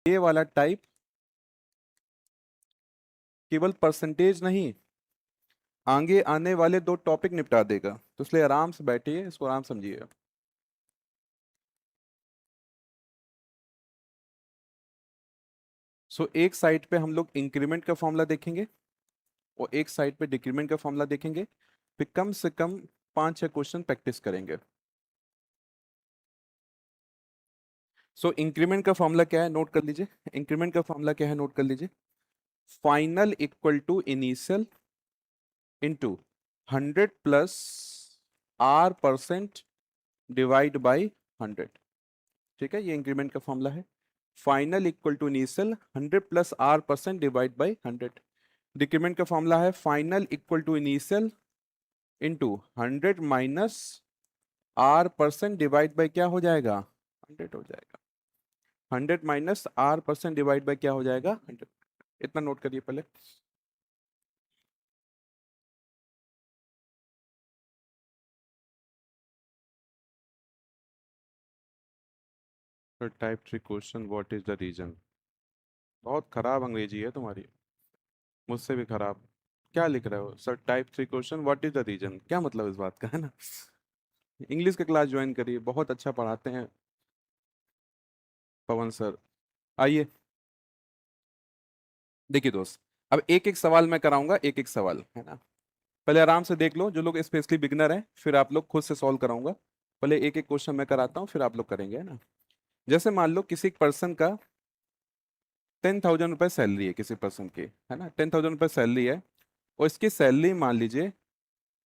ये वाला टाइप केवल परसेंटेज नहीं, आगे आने वाले 2 टॉपिक निपटा देगा। तो इसलिए आराम से बैठिए, इसको आराम समझिए। एक साइड पे हम लोग इंक्रीमेंट का फॉर्मूला देखेंगे और एक साइड पे डिक्रीमेंट का फॉर्मूला देखेंगे। फिर कम से कम 5-6 क्वेश्चन प्रैक्टिस करेंगे। इंक्रीमेंट का फॉर्मूला क्या है, नोट कर लीजिए। इंक्रीमेंट का फॉर्मूला क्या है, नोट कर लीजिए। Final equal to initial into 100 plus R% divide by 100। ठीक है, ये इंक्रीमेंट का फॉर्मूला है। Final equal to initial 100 plus R% divide by 100। Decrement का फॉर्मूला है final equal to initial into 100 minus R% divide by क्या हो जाएगा, 100 हो जाएगा। 100 माइनस R% डिवाइड बाई क्या हो जाएगा, 100। इतना नोट करिए पहले। Type 3 question, what is the reason. बहुत खराब अंग्रेजी है तुम्हारी, मुझसे भी खराब। क्या लिख रहे हो sir, type 3 question what is the reason, क्या मतलब इस बात का, है ना। इंग्लिश का क्लास ज्वाइन करिए, बहुत अच्छा पढ़ाते हैं पवन सर। आइए देखिए दोस्त, अब एक एक सवाल मैं कराऊंगा, एक एक सवाल, है ना। पहले आराम से देख लो, जो लोग स्पेशली बिगनर हैं, फिर आप लोग खुद से सॉल्व कराऊंगा। पहले एक एक क्वेश्चन मैं कराता हूँ, फिर आप लोग करेंगे, है ना। जैसे मान लो किसी पर्सन का 10,000 रुपये सैलरी है, किसी पर्सन की, है ना, 10,000 रुपये सैलरी है। और इसकी सैलरी मान लीजिए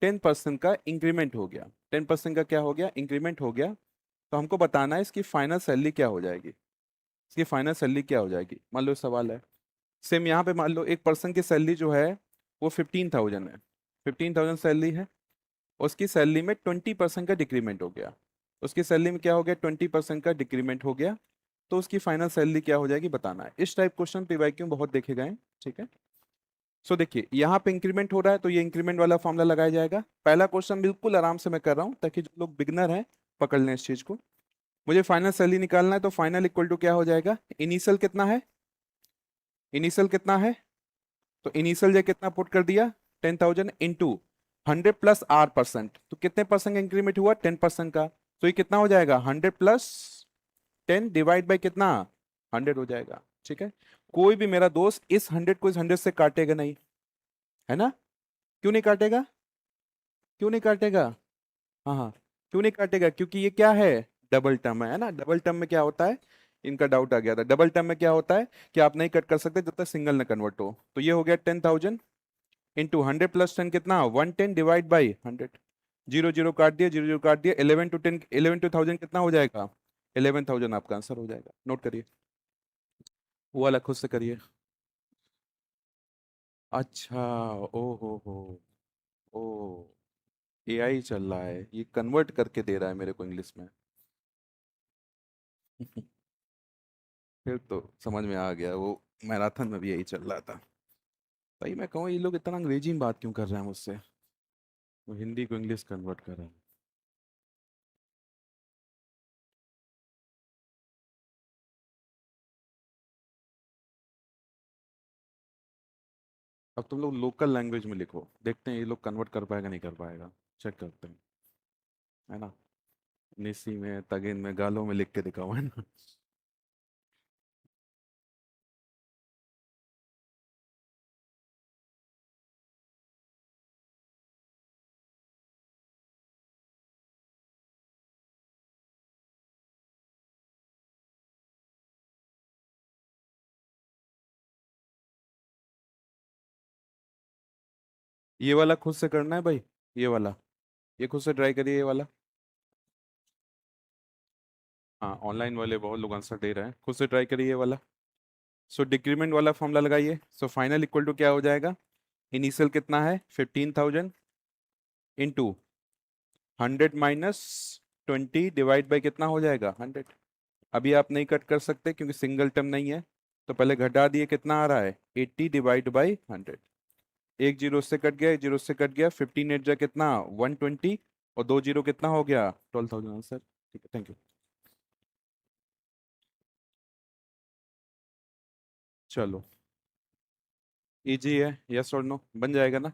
10% का इंक्रीमेंट हो गया। 10% का क्या हो गया, इंक्रीमेंट हो गया। तो हमको बताना है इसकी फाइनल सैलरी क्या हो जाएगी। इसकी फाइनल सैलरी क्या हो जाएगी, मान लो सवाल है। सेम यहाँ पे मान लो एक पर्सन की सैलरी जो है वो 15,000 है। 15,000 सैलरी है। उसकी सैलरी में 20% का डिक्रीमेंट हो गया। उसकी सैलरी में क्या हो गया, 20% का डिक्रीमेंट हो गया। तो उसकी फाइनल सैलरी क्या हो जाएगी बताना है। इस टाइप क्वेश्चन पीवाईक्यू बहुत देखे गए हैं, ठीक है। देखिए यहाँ पे इंक्रीमेंट हो रहा है, तो ये इंक्रीमेंट वाला फॉर्मूला लगाया जाएगा। पहला क्वेश्चन बिल्कुल आराम से मैं कर रहा हूँ, ताकि जो लोग बिगनर हैं पकड़ लें इस चीज को। मुझे फाइनल सैलरी निकालना है, तो फाइनल इक्वल टू क्या हो जाएगा, इनिशियल कितना है, इनिशियल कितना है। तो इनिशियल जो कितना पुट कर दिया, 10,000 इंटू 100 प्लस R%। तो कितने परसेंट का इंक्रीमेंट हुआ, 10% का। तो ये कितना हो जाएगा, 100 प्लस 10 डिवाइड बाई कितना, 100 हो जाएगा। ठीक है, कोई भी मेरा दोस्त इस 100 को इस 100 से काटेगा नहीं, है ना। क्यों नहीं काटेगा, क्यों नहीं काटेगा, हाँ हाँ, क्यों नहीं काटेगा, क्योंकि ये क्या है, डबल टर्म है ना। डबल टर्म में क्या होता है, इनका डाउट आ गया था। डबल टर्म में क्या होता है कि आप नहीं कट कर सकते जब तक सिंगल ना कन्वर्ट हो। तो ये हो गया 10,000 इंटू 100 प्लस 10 कितना, 110 डिवाइड बाई 100। जीरो जीरो काट दिया, जीरो जीरो काट दिया, 11 टू 10, 11 टू 1000 कितना हो जाएगा, 11,000 आपका आंसर हो जाएगा। नोट करिए, वो वाला खुद से करिए। अच्छा, ओ हो, ओ, एआई चल रहा है, ये कन्वर्ट करके दे रहा है मेरे को इंग्लिश में। फिर तो समझ में आ गया, वो मैराथन में भी यही चल रहा था। भाई मैं कहूँ ये लोग इतना अंग्रेजी में बात क्यों कर रहे हैं मुझसे, वो हिंदी को इंग्लिश कन्वर्ट कर रहे हैं। अब तुम लोग लोकल लैंग्वेज में लिखो, देखते हैं ये लोग कन्वर्ट कर पाएगा नहीं कर पाएगा, चेक करते हैं, है ना। निसी में, तगिन में, गालों में लिख के दिखाओ, है ना। ये वाला खुद से करना है भाई, ये वाला, ये खुद से ट्राई करिए ये वाला। हाँ, ऑनलाइन वाले बहुत लोग आंसर दे रहे हैं, खुद से ट्राई करिए ये वाला। डिक्रीमेंट वाला फॉर्मूला लगाइए। फाइनल इक्वल टू क्या हो जाएगा, इनिशियल कितना है 15,000 इंटू 100 माइनस 20 डिवाइड बाई कितना हो जाएगा, 100। अभी आप नहीं कट कर सकते क्योंकि सिंगल टर्म नहीं है। तो पहले घटा दिए, कितना आ रहा है, 80 डिवाइड बाई 100। एक जीरो से कट गया, एक जीरो से कट गया, 15 एट जा कितना, 120। और दो जीरो कितना हो गया, 12,000 आंसर। ठीक है, थैंक यू। चलो इजी है, यस और नो, बन जाएगा ना?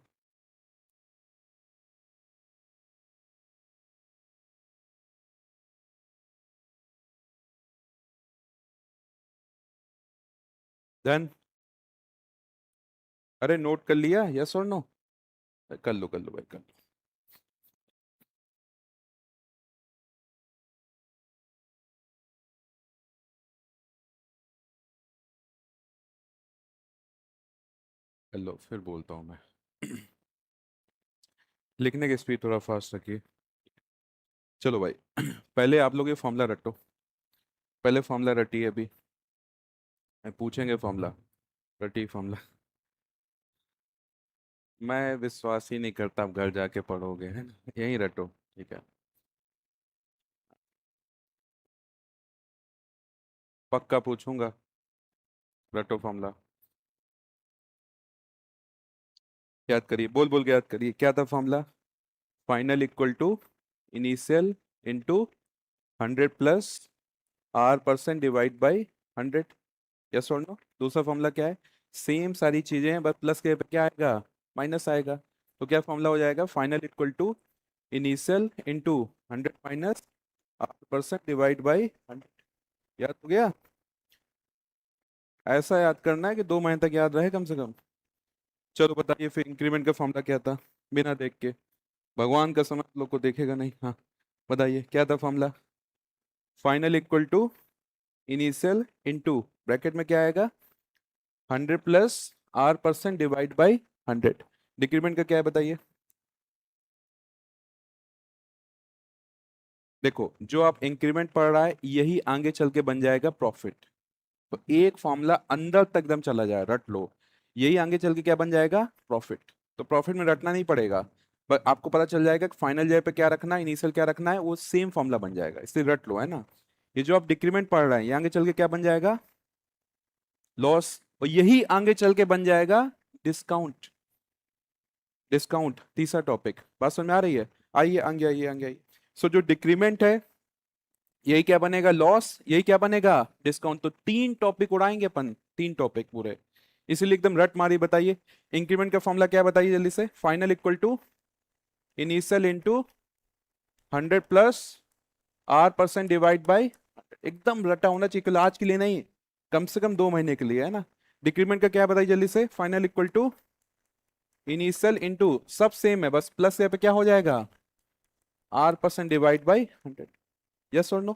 देन अरे नोट कर लिया, यस और नो? कर लो भाई, कर लो। कर लो, फिर बोलता हूँ मैं। लिखने की स्पीड थोड़ा फास्ट रखिए। चलो भाई, पहले आप लोग ये फॉर्मूला रटो। पहले फॉर्मूला रटिए अभी, पूछेंगे फॉर्मूला। रटिए फॉर्मूला। मैं विश्वास ही नहीं करता, आप घर जाके पढ़ोगे, है ना? यहीं रटो, ठीक है? पक्का पूछूंगा। रटो फॉर्मूला। याद करिए, बोल बोल के याद करिए, क्या था formula? Final equal to initial into 100 plus R% divide by 100। Yes और नो? दूसरा फॉर्मूला क्या है? सेम सारी चीजें हैं, बस प्लस के पे क्या आएगा? माइनस आएगा। तो क्या फॉर्मूला हो जाएगा? Final equal to initial into 100 minus R% divide by 100। याद हो गया? ऐसा याद करना है कि 2 महीने तक याद रहे कम से कम। चलो बताइए फिर, इंक्रीमेंट का फॉर्मूला क्या था? बिना देख के, भगवान का समय लोग को देखेगा नहीं। हाँ, बताइए क्या था formula? Final equal to initial into, bracket में क्या आएगा? 100 plus R% divide by 100। Decrement का क्या है बताइए? देखो, जो आप इंक्रीमेंट पढ़ रहा है यही आगे चल के बन जाएगा प्रॉफिट। तो एक फॉर्मूला अंदर तक एकदम चला जाए, रट लो। यही आगे चल के क्या बन जाएगा? प्रॉफिट। तो प्रॉफिट में रटना नहीं पड़ेगा, पर आपको पता चल जाएगा कि फाइनल जगह पे क्या रखना है, इनिशियल क्या रखना है, वो सेम फॉर्मूला बन जाएगा, इसलिए रट लो, है ना? ये जो आप डिक्रीमेंट पढ़ रहे हैं ये आगे चल के क्या बन जाएगा? लॉस। और यही आगे चल के बन जाएगा डिस्काउंट। डिस्काउंट तीसरा टॉपिक, बात समझ में आ रही है? आइए आगे आइए आगे आइए। सो जो डिक्रीमेंट है यही क्या बनेगा? लॉस। यही क्या बनेगा? डिस्काउंट। तो 3 टॉपिक उड़ाएंगे अपन, 3 टॉपिक पूरे, इसीलिए एकदम रट मारी। बताइए इंक्रीमेंट का फॉर्मूला क्या है, बताइए जल्दी से। Final equal to initial into 100 plus R% divide by. एकदम रटा होना चाहिए, केवल आज के लिए नहीं, कम से कम 2 महीने के लिए, है ना? डिक्रीमेंट का क्या है बताइए जल्दी से। Final equal to initial into, सब सेम है, बस प्लस यहाँ पे क्या हो जाएगा? R% divide by 100। यस और नो?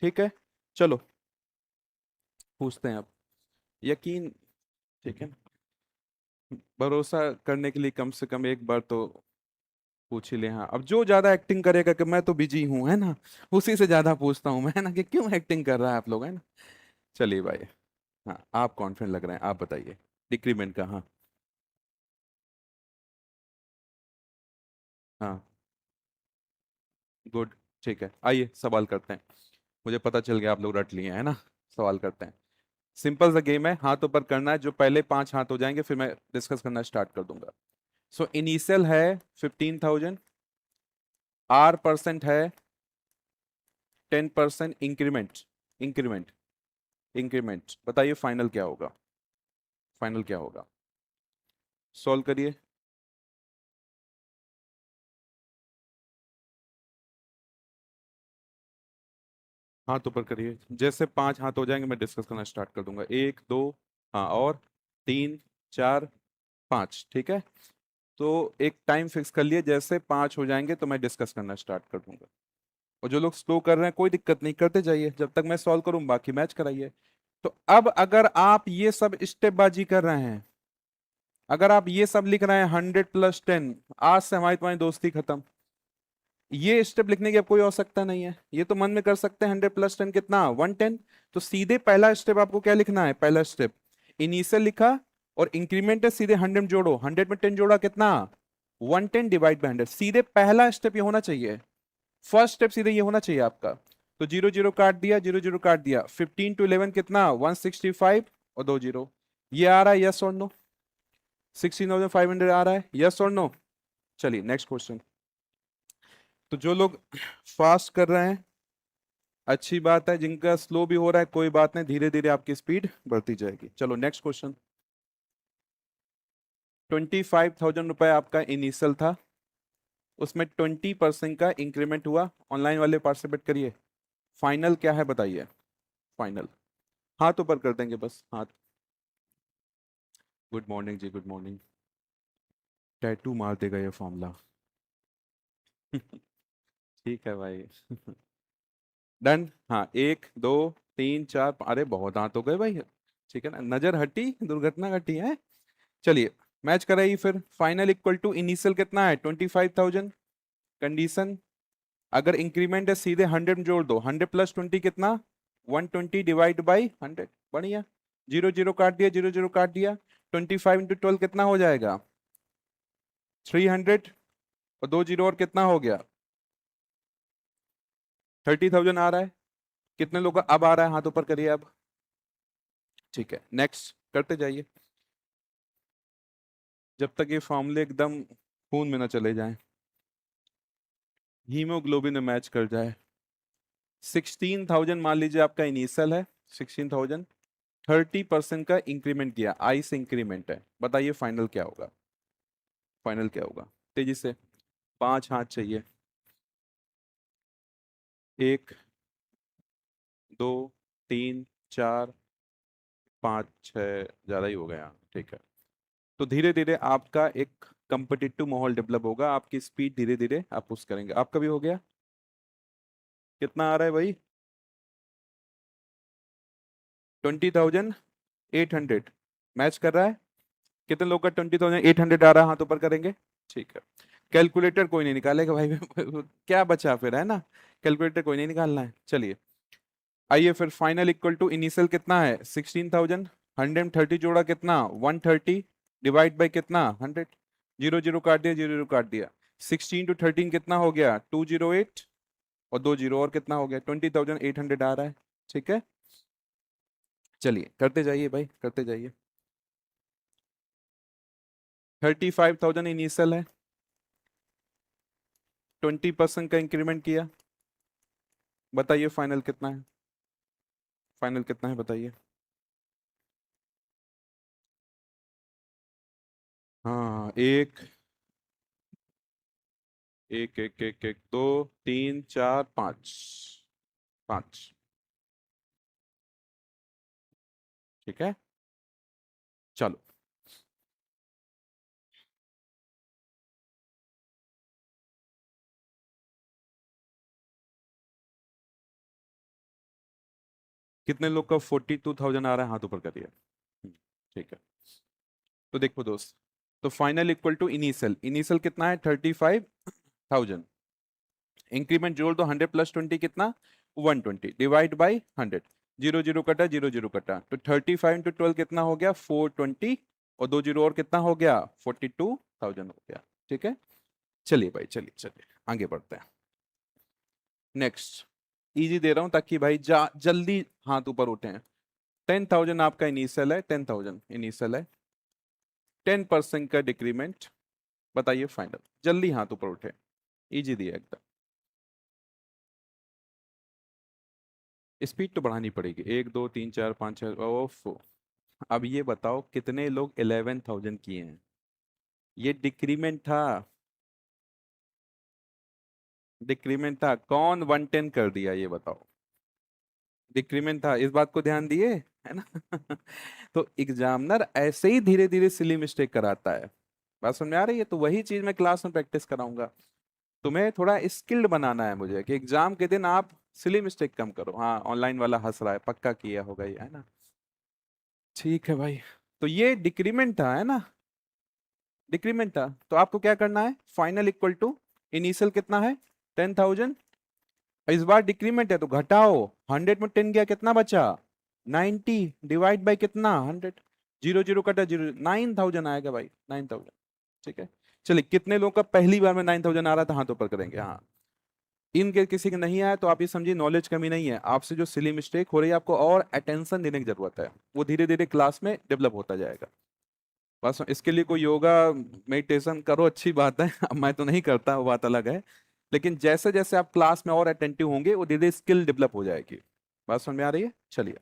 ठीक है, चलो पूछते हैं अब। यकीन, ठीक है, भरोसा करने के लिए कम से कम एक बार तो पूछ ही ले। हाँ, अब जो ज्यादा एक्टिंग करेगा कि मैं तो बिजी हूं, है ना, उसी से ज्यादा पूछता हूं मैं, है ना, कि क्यों एक्टिंग कर रहा है आप लोग, है ना? चलिए भाई। हाँ, आप कॉन्फिडेंट लग रहे हैं, आप बताइए डिक्रीमेंट का। हाँ। हाँ, गुड। ठीक है, आइए सवाल करते हैं। मुझे पता चल गया आप लोग रट लिए हैं, है ना? सवाल करते हैं। सिंपल सा गेम है, हाथ ऊपर करना है, जो पहले 5 हाथ हो जाएंगे फिर मैं डिस्कस करना स्टार्ट कर दूंगा। सो इनिशियल है 15,000, R% है 10% इंक्रीमेंट। इंक्रीमेंट, इंक्रीमेंट, बताइए फाइनल क्या होगा? फाइनल क्या होगा? सॉल्व करिए। हाथ ऊपर करिए, जैसे 5 हाथ हो जाएंगे मैं डिस्कस करना स्टार्ट कर दूंगा। एक, दो, हाँ, और 3, 4, 5, ठीक है? तो एक टाइम फिक्स कर लिए, जैसे 5 हो जाएंगे तो मैं डिस्कस करना स्टार्ट कर दूंगा। और जो लोग स्लो कर रहे हैं कोई दिक्कत नहीं, करते जाइए जब तक मैं सॉल्व करूं, बाकी मैच कराइए। तो अब अगर आप ये सब स्टेप बाजी कर रहे हैं, अगर आप ये सब लिख रहे हैं 100 प्लस 10, आज से हमारी तुम्हारी दोस्ती खत्म। ये स्टेप लिखने की अब कोई आवश्यकता नहीं है, ये तो मन में कर सकते हैं। 100 प्लस 10 कितना? 110। तो सीधे पहला स्टेप आपको क्या लिखना है? पहला स्टेप इनिशियल लिखा, और इंक्रीमेंट है, सीधे 100 में जोड़ो, 100 में 10 जोड़ा कितना? 110 डिवाइड बाई 100। सीधे पहला स्टेप ये होना चाहिए, फर्स्ट स्टेप सीधे ये होना चाहिए आपका। तो जीरो जीरो काट दिया, जीरो जीरो काट दिया, 15 to 11 कितना? 165, और 2 जीरो। ये आ रहा है यस और नो? 16,500 आ रहा है, यस और नो? चलिए नेक्स्ट क्वेश्चन। तो जो लोग फास्ट कर रहे हैं अच्छी बात है, जिनका स्लो भी हो रहा है कोई बात नहीं, धीरे धीरे आपकी स्पीड बढ़ती जाएगी। चलो नेक्स्ट क्वेश्चन। 25,000 रुपये आपका इनिशियल था, उसमें 20% का इंक्रीमेंट हुआ। ऑनलाइन वाले पार्टिसिपेट करिए। फाइनल क्या है बताइए, फाइनल। हाथ ऊपर कर देंगे बस, हाथ। गुड मॉर्निंग जी, गुड मॉर्निंग। टैटू मार देगा ये फॉर्मूला। ठीक है भाई। डन। हाँ, 1 2 3 4, अरे बहुत दांत हो गए भाई। ठीक है ना, नजर हटी दुर्घटना घटी है। चलिए, मैच कराइए फिर। फाइनल इक्वल टू इनिशियल कितना है, 25,000। कंडीशन, अगर इंक्रीमेंट है सीधे 100 में जोड़ दो। 100 + 20 कितना, 120 डिवाइड बाई 100। बढ़िया। 0 0 काट दिया, 0 0 काट दिया। 25 × 12 कितना हो जाएगा, 300। और 2 0 और कितना हो गया, 30,000 आ रहा है। कितने लोग का अब आ रहा है, हाथ ऊपर करिए अब। ठीक है, नेक्स्ट करते जाइए, जब तक ये फॉर्मूले एकदम खून में ना चले जाएं, हीमोग्लोबिन में मैच कर जाए। 16,000 मान लीजिए आपका इनिशियल है, 16,000। 30% का इंक्रीमेंट किया, आई से इंक्रीमेंट है। बताइए फाइनल क्या होगा, फाइनल क्या होगा, तेजी से। 5 हाथ चाहिए। 1 2 3 4 5 6, ज़्यादा ही हो गया, ठीक है। तो धीरे धीरे आपका एक कंपिटिटिव माहौल डेवलप होगा, आपकी स्पीड धीरे धीरे आप पुश करेंगे। आपका भी हो गया, कितना आ रहा है भाई, 20,800। मैच कर रहा है। कितने लोग का 20,800 आ रहा है, हाथ ऊपर करेंगे। ठीक है, कैलकुलेटर कोई नहीं निकालेगा भाई। क्या बचा फिर, है ना। कैलकुलेटर कोई नहीं निकालना है। चलिए, आइए फिर। फाइनल इक्वल टू इनिशियल कितना है, 16,000। 130 जोड़ा कितना, 130 डिवाइड बाई कितना, 100। 0 0 काट दिया, 0 0 काट दिया। 16 × 13 कितना हो गया, 208। और 2 0 और कितना हो गया, 20,800 आ रहा है। ठीक है, चलिए करते जाइए भाई, करते जाइए। 35,000 इनिशियल है, 20% का इंक्रीमेंट किया। बताइए फाइनल कितना है, फाइनल कितना है बताइए। हाँ, एक एक एक एक एक 2 3 4 5, 5। ठीक है, चलो। कितने लोग का 42,000 आ रहा है, हाथ ऊपर करिए। ठीक है, तो देखो दोस्त, तो final equal to initial, initial कितना है, 35,000। इंक्रीमेंट जोड़ दो, 100 + 20 कितना, 120 डिवाइड बाई 100। 0 0 कटा, 0 0 कटा, तो 35 × 12 कितना हो गया, 420। और 2 0 और कितना हो गया, 42,000 हो गया। ठीक है, चलिए भाई, चलिए चलिए आगे बढ़ते हैं। नेक्स्ट, इजी दे रहा हूं ताकि भाई जल्दी हाथ ऊपर उठे। 10,000 आपका इनिशियल है, 10,000 इनिशियल है। 10% का डिक्रीमेंट। बताइए फाइनल, जल्दी हाथ ऊपर उठे। इजी दिया एकदम। स्पीड तो बढ़ानी पड़ेगी, 1 2 3 4 5 6, ओफ। अब ये बताओ कितने लोग 11,000 किए हैं, ये डिक्रीमेंट था। डिक्रीमेंट था, कौन 110 कर दिया ये बताओ। डिक्रीमेंट था, इस बात को ध्यान दिए, है ना। तो एग्जामिनर ऐसे ही धीरे धीरे सिली मिस्टेक कराता है। बात समझ में आ रही है, तो वही चीज मैं क्लास में प्रैक्टिस कराऊंगा। तुम्हें थोड़ा स्किल्ड बनाना है मुझे, कि एग्जाम के दिन आप सिली मिस्टेक कम करो। हाँ, ऑनलाइन वाला हंस रहा है, पक्का किया होगा ये, है ना। ठीक है भाई, तो ये डिक्रीमेंट था, है ना। डिक्रीमेंट था, तो आपको क्या करना है, फाइनल इक्वल टू इनिशियल कितना है, 10,000। इस बार डिक्रीमेंट है तो घटाओ, 100 में 10 गया, कितना बचा, 90 डिवाइड बाई कितना, 100। 0 0 कटा, 0, 9,000 आएगा भाई, 9,000। ठीक है, चलिए। कितने लोगों का पहली बार में 9,000 आ रहा था, हाथ ऊपर करेंगे। हाँ, इनके किसी के नहीं आया तो आप ये समझिए नॉलेज कमी नहीं है, आपसे जो सिली मिस्टेक हो रही है, आपको और अटेंशन देने की जरूरत है। वो धीरे धीरे क्लास में डेवलप होता जाएगा। बस इसके लिए कोई योगा मेडिटेशन करो, अच्छी बात है। अब मैं तो नहीं करता, वो बात अलग है। लेकिन जैसे जैसे आप क्लास में और अटेंटिव होंगे वो धीरे धीरे स्किल डेवलप हो जाएगी। बात समझ में आ रही है? चलिए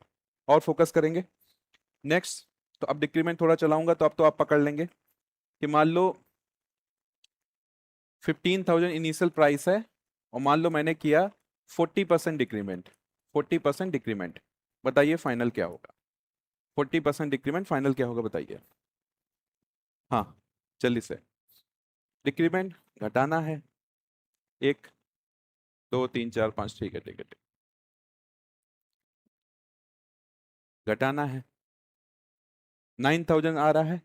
और फोकस करेंगे नेक्स्ट। तो अब डिक्रीमेंट थोड़ा चलाऊंगा तो अब तो आप पकड़ लेंगे कि मान लो 15,000 इनिशियल प्राइस है और मान लो मैंने किया 40% डिक्रीमेंट। 40% डिक्रीमेंट, बताइए फाइनल क्या होगा? 40% डिक्रीमेंट, फाइनल क्या होगा बताइए? हाँ जल्दी से। डिक्रीमेंट घटाना है, एक दो तीन चार पाँच, ठीक है ठीक है ठीक। घटाना है 9,000 आ रहा है,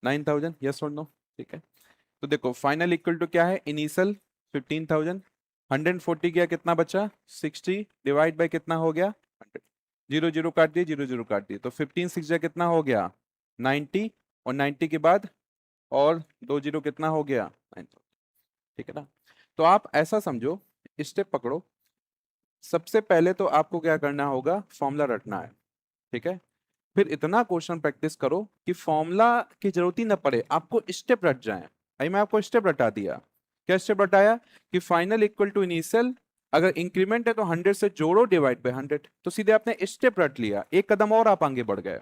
9,000, यस और नो? ठीक है। तो देखो फाइनल इक्वल टू क्या है? इनिशियल 15,000, 140 गया, कितना बचा? 60 डिवाइड बाय कितना हो गया? 100। जीरो जीरो काट दिए, जीरो जीरो काट दिए, तो 15 6 जा कितना हो गया? 90, और 90 के बाद और दो जीरो कितना हो गया? 9,000। ठीक है ना? तो आप ऐसा समझो, स्टेप पकड़ो। सबसे पहले तो आपको क्या करना होगा? फॉर्मूला रटना है। ठीक है? फिर इतना क्वेश्चन प्रैक्टिस करो कि फॉर्मूला की जरूरत ही ना पड़े, आपको स्टेप रट जाए। भाई मैं आपको स्टेप रटा दिया। क्या स्टेप रटाया? कि फाइनल इक्वल टू इनिशियल, अगर इंक्रीमेंट है तो 100 से जोड़ो डिवाइड बाय 100, तो सीधे आपने स्टेप रट लिया, एक कदम और आप आगे बढ़ गए।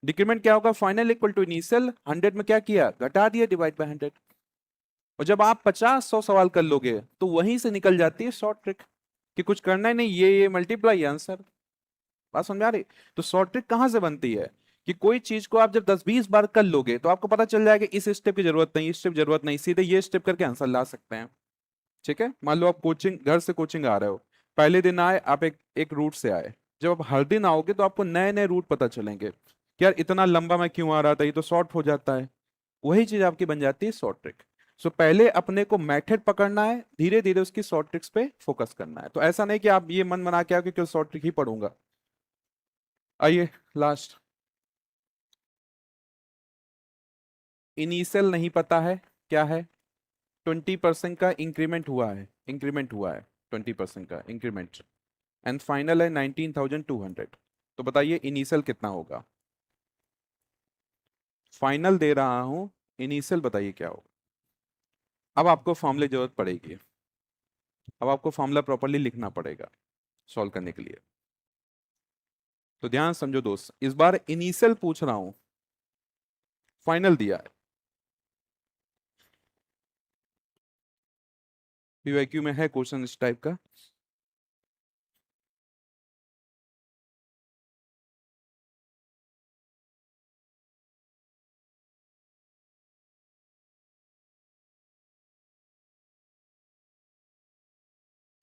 डिक्रीमेंट क्या होगा? फाइनल इक्वल टू इनिशियल, 100 में क्या किया? घटा दिया डिवाइड बाय 100। और जब आप 50 100 सवाल कर लोगे तो वहीं से निकल जाती है शॉर्ट ट्रिक कि कुछ करना ही नहीं, ये मल्टीप्लाई आंसर। बात समझ आ रही? तो शॉर्ट ट्रिक कहां से बनती है? कि कोई चीज को आप जब 10 20 बार कर लोगे तो आपको पता चल जाएगा इस स्टेप की जरूरत नहीं, इस स्टेप जरूरत नहीं, सीधे ये स्टेप करके आंसर ला सकते हैं। ठीक है? मान लो आप कोचिंग, घर से कोचिंग आ रहे हो, पहले दिन आए आप एक एक रूट से आए, जब आप हर दिन आओगे तो आपको नए नए रूट पता चलेंगे कि यार इतना लंबा मैं क्यों आ रहा था, ये तो शॉर्ट हो जाता है। वही चीज आपकी बन जाती है शॉर्ट ट्रिक। सो पहले अपने को मेथड पकड़ना है, धीरे धीरे उसकी शॉर्ट ट्रिक्स पे फोकस करना है। तो ऐसा नहीं कि आप ये मन बना के आओ कि केवल शॉर्ट ट्रिक ही पढ़ूंगा। आइए लास्ट। इनिशियल नहीं पता है क्या है? 20% का इंक्रीमेंट हुआ है, इंक्रीमेंट हुआ है 20% का इंक्रीमेंट, एंड फाइनल है 19,200। तो बताइए इनिशियल कितना होगा? फाइनल दे रहा हूं, इनिशियल बताइए क्या होगा? अब आपको फॉर्मूले की जरूरत पड़ेगी, अब आपको फॉर्मूला प्रॉपरली लिखना पड़ेगा सॉल्व करने के लिए। तो ध्यान समझो दोस्त, इस बार इनिशियल पूछ रहा हूं, फाइनल दिया है। पीवाईक्यू में है क्वेश्चन इस टाइप का।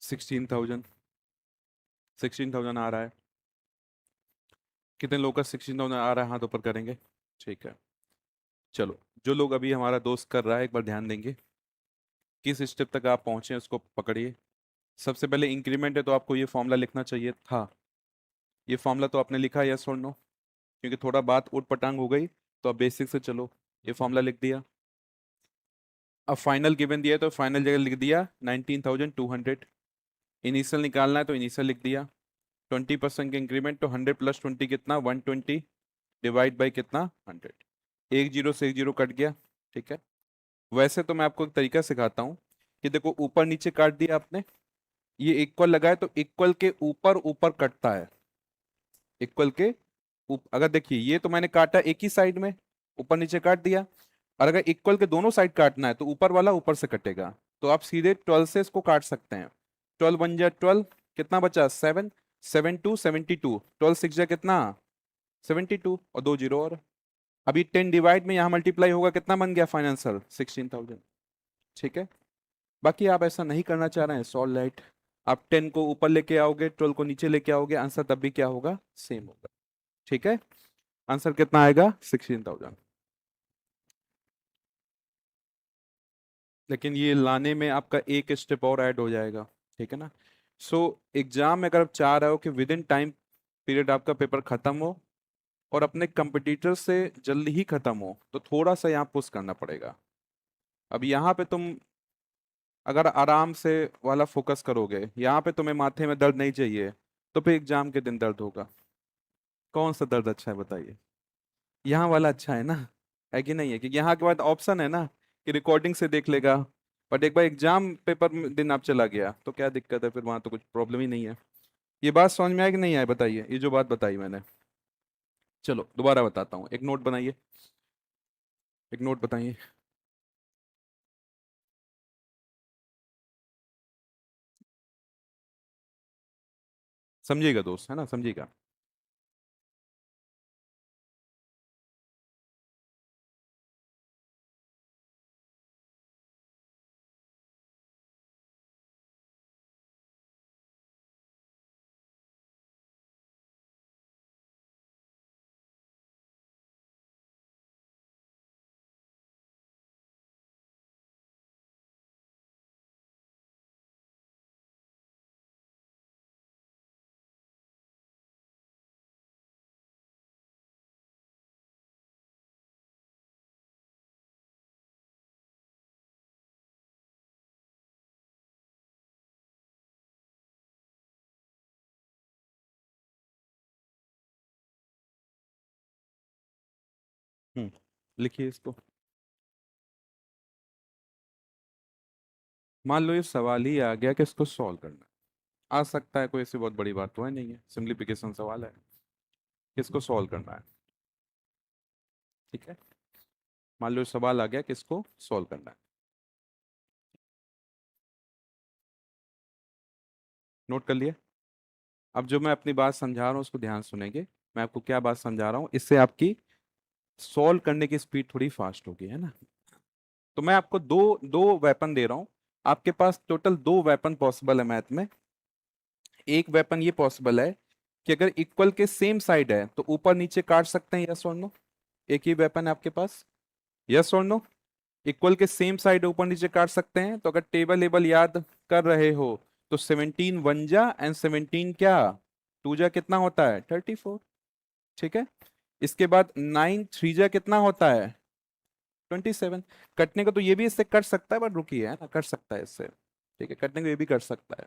सिक्सटीन थाउजेंड, 16,000 आ रहा है। कितने लोग का 16,000 आ रहा है? हाथ ऊपर करेंगे। ठीक है, चलो जो लोग अभी हमारा दोस्त कर रहा है एक बार ध्यान देंगे, किस स्टेप तक आप पहुंचे उसको पकड़िए। सबसे पहले इंक्रीमेंट है तो आपको ये फॉर्मूला लिखना चाहिए था। ये फॉर्मूला तो आपने लिखा, यस और नो? क्योंकि थोड़ा बात उठ पटांग हो गई तो अब बेसिक से चलो। ये फॉर्मूला लिख दिया। अब फाइनल गिवन दिया है तो फाइनल जगह लिख दिया 19,200। इनिशियल निकालना है तो इनिशियल लिख दिया। 20% का इंक्रीमेंट तो 100 प्लस 20 कितना? 120 डिवाइड बाई कितना? 100। एक जीरो से एक जीरो कट गया। ठीक है? वैसे तो मैं आपको एक तरीका सिखाता हूँ कि देखो ऊपर नीचे काट दिया आपने, ये इक्वल लगाए तो इक्वल के ऊपर ऊपर कटता है। इक्वल के अगर देखिए ये तो मैंने काटा एक ही साइड में, ऊपर नीचे काट दिया। और अगर इक्वल के दोनों साइड काटना है तो ऊपर वाला ऊपर से कटेगा। तो आप सीधे 12 से इसको काट सकते हैं। 12 बन जाए 12, कितना बचा? 7, 7 टू 72, 12 6 जा कितना? 72, और दो जीरो और। अभी 10 डिवाइड में यहाँ मल्टीप्लाई होगा, कितना बन गया फाइनेंशियल? 16,000। ठीक है? बाकी आप ऐसा नहीं करना चाह रहे हैं, सॉल्व लाइट। आप 10 को ऊपर लेके आओगे, 12 को नीचे लेके आओगे, आंसर तब भी क्या होगा? सेम होगा। ठीक है? आंसर कितना आएगा? 16,000। लेकिन ये लाने में आपका एक स्टेप और ऐड हो जाएगा। ठीक है ना? सो एग्जाम में अगर आप चाह रहे हो कि विद इन टाइम पीरियड आपका पेपर खत्म हो और अपने कंपटीटर से जल्दी ही खत्म हो, तो थोड़ा सा यहाँ पुश करना पड़ेगा। अब यहाँ पे तुम अगर आराम से वाला फोकस करोगे, यहाँ पे तुम्हें माथे में दर्द नहीं चाहिए, तो फिर एग्जाम के दिन दर्द होगा। कौन सा दर्द अच्छा है बताइए? यहाँ वाला अच्छा है ना? है कि नहीं है? कि यहाँ के बाद ऑप्शन है ना कि रिकॉर्डिंग से देख लेगा, बट एक बार एग्जाम पेपर में दिन आप चला गया तो क्या दिक्कत है, फिर वहां तो कुछ प्रॉब्लम ही नहीं है। ये बात समझ में आया कि नहीं आया बताइए, ये जो बात बताई मैंने। चलो दोबारा बताता हूँ, एक नोट बनाइए, एक नोट बताइए। समझिएगा दोस्त, है ना, समझिएगा। लिखिए इसको। मान लो ये सवाल ही आ गया कि इसको सॉल्व करना है। आ सकता है, कोई ऐसी बहुत बड़ी बात तो है नहीं है, सिंप्लीफिकेशन सवाल है, किसको सॉल्व करना है। ठीक है, मान लो सवाल आ गया किसको सॉल्व करना है। नोट कर लिया। अब जो मैं अपनी बात समझा रहा हूँ उसको ध्यान सुनेंगे। मैं आपको क्या बात समझा रहा हूँ, इससे आपकी सॉल्व करने की स्पीड थोड़ी फास्ट होगी, है ना। तो मैं आपको दो दो वेपन दे रहा हूँ। आपके पास टोटल दो वेपन पॉसिबल है मैथ में। एक वेपन ये पॉसिबल है कि अगर इक्वल के सेम साइड है तो ऊपर नीचे काट सकते हैं, यस और नो। एक ही वेपन है आपके पास, यस और नो। इक्वल के सेम साइड ऊपर नीचे काट सकते हैं, तो अगर टेबल लेबल याद कर रहे हो तो 17 वन जा एंड 17 क्या टू जा कितना होता है 34। ठीक है, इसके बाद 9 थ्री जा कितना होता है 27। कटने को तो ये भी इससे कट सकता है, बट रुकिए, है ना, कट सकता है इससे। ठीक है, कटने को ये भी कट सकता है।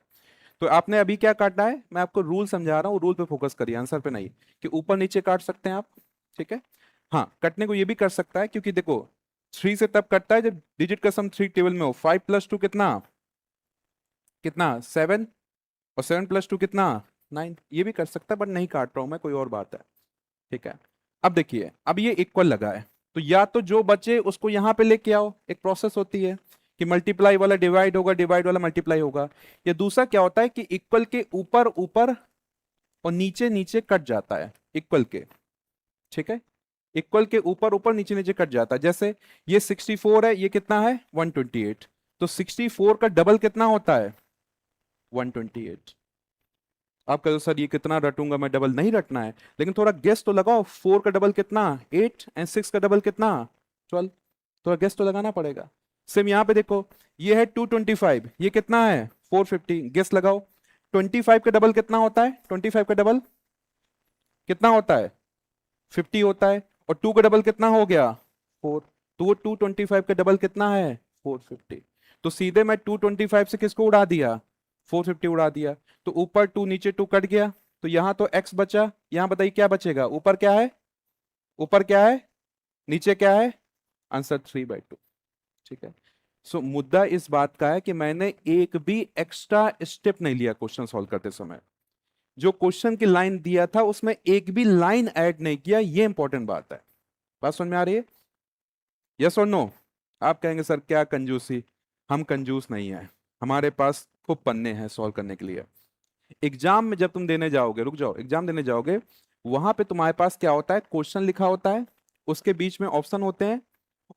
तो आपने अभी क्या काटना है, मैं आपको रूल समझा रहा हूँ, रूल पे फोकस करिए, आंसर पे नहीं। कि ऊपर नीचे काट सकते हैं आप। ठीक है, हाँ, कटने को ये भी कर सकता है, क्योंकि देखो 3 से तब कटता है जब डिजिट का सम 3 टेबल में हो। 5 प्लस 2 कितना, कितना 7, और 7 प्लस 2 कितना 9। ये भी कर सकता है, बट नहीं काट रहा हूं मैं, कोई और बात है। ठीक है, अब देखिए, अब ये इक्वल लगा है, तो या तो जो बचे उसको यहां पे लेके आओ, एक प्रोसेस होती है कि मल्टीप्लाई वाला डिवाइड होगा, डिवाइड वाला मल्टीप्लाई होगा। या दूसरा क्या होता है कि इक्वल के ऊपर ऊपर और नीचे नीचे कट जाता है इक्वल के। ठीक है, इक्वल के ऊपर ऊपर नीचे नीचे कट जाता है। जैसे ये 64 है, ये कितना है 128, तो 64 का डबल कितना होता है 128। आप कहो सर ये कितना रटूंगा मैं, डबल नहीं रटना है, लेकिन थोड़ा गेस तो लगाओ। 4 का डबल कितना 8 एंड 6 का डबल कितना 12। थोड़ा गेस तो लगाना पड़ेगा। सेम यहाँ पे देखो, ये है 225, ये कितना है 450, गेस लगाओ। 25 का डबल कितना होता है, 25 का डबल कितना होता है 50 होता है। और 2 का डबल कितना हो गया 4। तो 225 का डबल कितना है 450। तो सीधे मैं 225 से किसको उड़ा दिया 450 उड़ा दिया। तो ऊपर 2 नीचे 2 कट गया, तो यहां तो x बचा। यहां बताइए क्या बचेगा, ऊपर क्या है, ऊपर क्या है, नीचे क्या है, आंसर 3/2। ठीक है, सो मुद्दा इस बात का है कि मैंने एक भी एक्स्ट्रा स्टेप नहीं लिया क्वेश्चन सॉल्व करते समय। जो क्वेश्चन की लाइन दिया था उसमें एक भी लाइन ऐड नहीं किया, ये इंपॉर्टेंट बात है। बात समझ में आ रही है, यस और नो। आप कहेंगे सर क्या कंजूसी, हम कंजूस नहीं है, हमारे पास खूब पन्ने हैं सॉल्व करने के लिए। एग्जाम में जब तुम देने जाओगे, रुक जाओ, एग्जाम देने जाओगे, वहां पे तुम्हारे पास क्या होता है, क्वेश्चन लिखा होता है, उसके बीच में ऑप्शन होते हैं,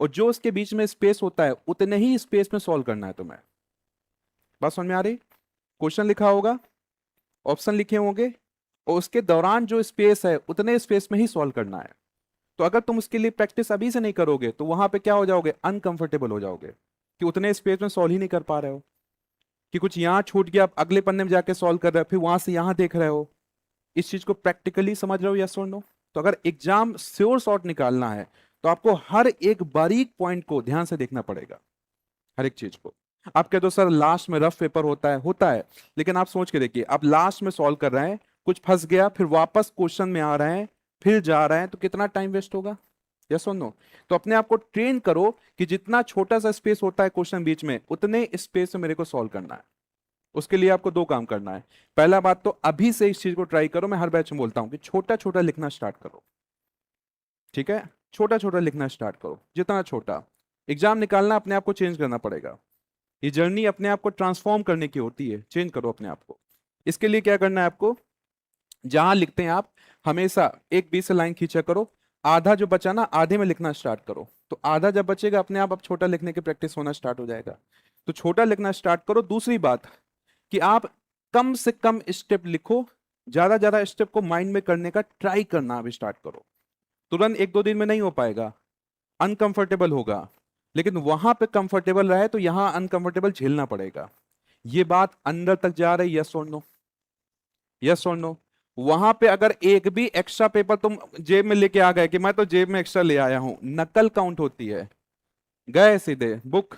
और जो उसके बीच में स्पेस होता है उतने ही स्पेस में सॉल्व करना है तुम्हें। बात समझ में आ रही, क्वेश्चन लिखा होगा, ऑप्शन लिखे होंगे, और उसके दौरान जो स्पेस है उतने स्पेस में ही सॉल्व करना है। तो अगर तुम उसके लिए प्रैक्टिस अभी से नहीं करोगे तो वहां पे क्या हो जाओगे, अनकंफर्टेबल हो जाओगे, कि उतने स्पेस में सॉल्व ही नहीं कर पा रहे हो, कि कुछ यहाँ छूट गया, आप अगले पन्ने में जाके सॉल्व कर रहे हो, फिर वहां से यहां देख रहे हो। इस चीज को प्रैक्टिकली समझ रहे हो, यस और नो। तो अगर एग्जाम श्योर शॉट निकालना है तो आपको हर एक बारीक पॉइंट को ध्यान से देखना पड़ेगा, हर एक चीज को। आप कहते हो सर लास्ट में रफ पेपर होता है, होता है, लेकिन आप सोच के देखिए, आप लास्ट में सॉल्व कर रहे हैं, कुछ फंस गया, फिर वापस क्वेश्चन में आ रहे हैं, फिर जा रहे हैं, तो कितना टाइम वेस्ट होगा। यस और नो? तो अपने आप को ट्रेन करो कि जितना छोटा सा स्पेस होता है क्वेश्चन बीच में, उतने स्पेस में मेरे को सॉल्व करना है। उसके लिए आपको दो काम करना है। पहला बात तो अभी से इस चीज को ट्राई करो, मैं हर बैच में बोलता हूं कि छोटा छोटा लिखना स्टार्ट करो। ठीक है, छोटा छोटा लिखना स्टार्ट करो, जितना छोटा। एग्जाम निकालना अपने आप को चेंज करना पड़ेगा। ये जर्नी अपने आप को ट्रांसफॉर्म करने की होती है, चेंज करो अपने आप को। इसके लिए क्या करना है आपको, जहां लिखते हैं आप हमेशा एक बीच से लाइन खींचा करो, आधा जो बचा ना आधे में लिखना स्टार्ट करो। तो आधा जब बचेगा अपने आप अब छोटा लिखने की प्रैक्टिस होना स्टार्ट हो जाएगा। तो छोटा लिखना स्टार्ट करो। दूसरी बात कि आप कम से कम स्टेप लिखो, ज्यादा ज्यादा स्टेप को माइंड में करने का ट्राई करना आप स्टार्ट करो। तुरंत एक दो दिन में नहीं हो पाएगा, अनकंफर्टेबल होगा, लेकिन वहां पे कंफर्टेबल रहे तो यहां अनकंफर्टेबल झेलना पड़ेगा। ये बात अंदर तक जा रही, यस और नो? यस और नो? वहां पे अगर एक भी एक्स्ट्रा पेपर तुम जेब में लेके आ गए कि मैं तो जेब में एक्स्ट्रा ले आया हूं, नकल काउंट होती है। गए सीधे बुक,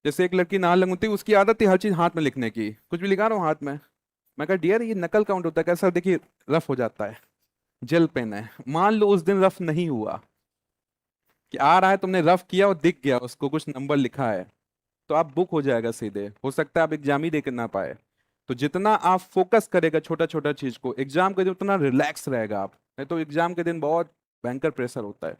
जैसे एक लड़की नाल लगती, उसकी आदत थी हर चीज हाथ में लिखने की, कुछ भी लिखा रहा हूं हाथ में, मैं कहा डियर ये नकल काउंट होता है। कैसा, देखिए रफ हो जाता है, जेल पेन है। मान लो उस दिन रफ नहीं हुआ, कि आ रहा है तुमने रफ किया और दिख गया उसको कुछ नंबर लिखा है, तो आप बुक हो जाएगा सीधे, हो सकता है आप एग्जाम ही देकर ना पाए। तो जितना आप फोकस करेगा छोटा छोटा चीज को, एग्जाम के दिन उतना रिलैक्स रहेगा आप, नहीं तो एग्जाम के दिन बहुत भयंकर प्रेशर होता है।